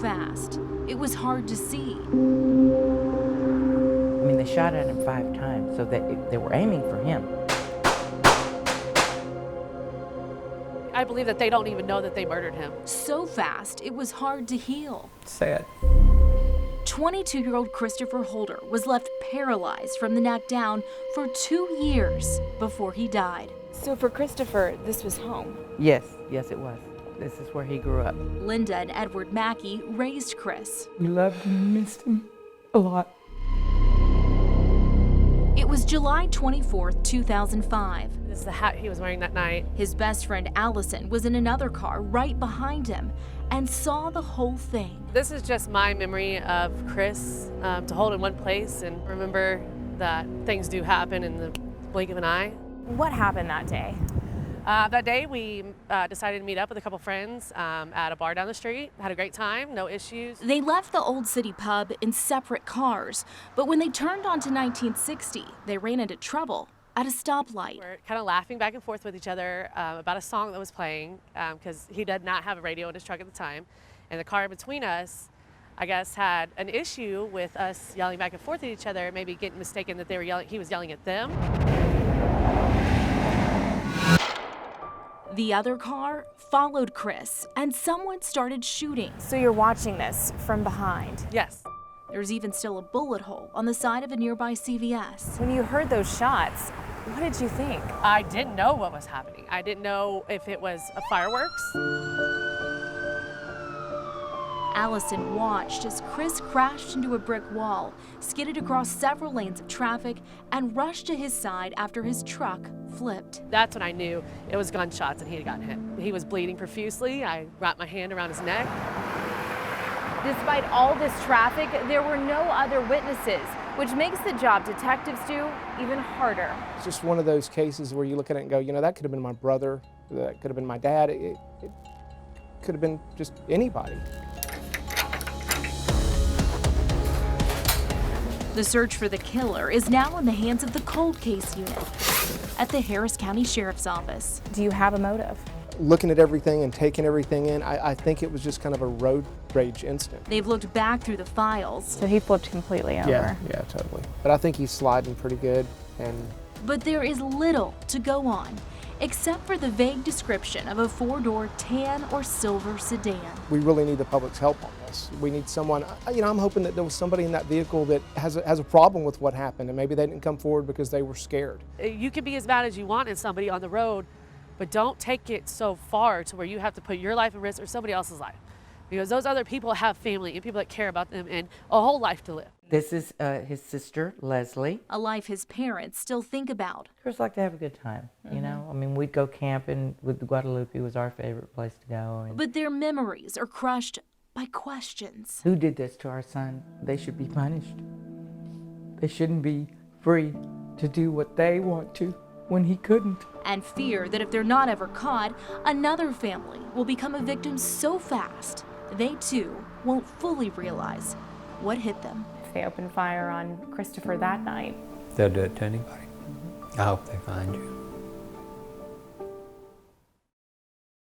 fast, it was hard to see. I mean, they shot at him 5 times, so they were aiming for him. I believe that they don't even know that they murdered him. So fast, it was hard to heal. Sad. 22-year-old Christopher Holder was left paralyzed from the neck down for 2 years before he died. So for Christopher, this was home. Yes, it was. This is where he grew up. Linda and Edward Mackey raised Chris. We loved him and missed him a lot. It was July 24th, 2005. This is the hat he was wearing that night. His best friend Allison was in another car right behind him and saw the whole thing. This is just my memory of Chris, to hold in one place and remember that things do happen in the blink of an eye. What happened that day? That day we decided to meet up with a couple friends at a bar down the street. Had a great time, no issues. They left the Old City pub in separate cars, but when they turned onto 1960, they ran into trouble at a stoplight. We're kind of laughing back and forth with each other about a song that was playing because he did not have a radio in his truck at the time. And the car between us, I guess, had an issue with us yelling back and forth at each other, maybe getting mistaken that they were yelling, he was yelling at them. The other car followed Chris, and someone started shooting. So you're watching this from behind. Yes. There's even still a bullet hole on the side of a nearby CVS. When you heard those shots, what did you think? I didn't know what was happening. I didn't know if it was a fireworks. Allison watched as Chris crashed into a brick wall, skidded across several lanes of traffic, and rushed to his side after his truck flipped. That's when I knew it was gunshots and he had gotten hit. He was bleeding profusely. I wrapped my hand around his neck. Despite all this traffic, there were no other witnesses, which makes the job detectives do even harder. It's just one of those cases where you look at it and go, you know, that could have been my brother, that could have been my dad, it could have been just anybody. The search for the killer is now in the hands of the cold case unit at the Harris County Sheriff's Office. Do you have a motive? Looking at everything and taking everything in, I think it was just kind of a road rage incident. They've looked back through the files, So he flipped completely over. Yeah, totally. But I think he's sliding pretty good, and but there is little to go on, except for the vague description of a 4-door tan or silver sedan. we really need the public's help on this. We need someone, you know, I'm hoping that there was somebody in that vehicle that has a problem with what happened, and maybe they didn't come forward because they were scared. You can be as bad as you want in somebody on the road, but don't take it so far to where you have to put your life at risk or somebody else's life. Because those other people have family and people that care about them and a whole life to live. This is his sister, Leslie. A life his parents still think about. Chris liked to have a good time, you know? I mean, we'd go camping with Guadalupe was our favorite place to go. And But their memories are crushed by questions. who did this to our son? They should be punished. They shouldn't be free to do what they want to when he couldn't. And fear that if they're not ever caught, another family will become a victim so fast, they too won't fully realize what hit them. If they opened fire on Christopher that night, They'll do it to anybody. I hope they find you.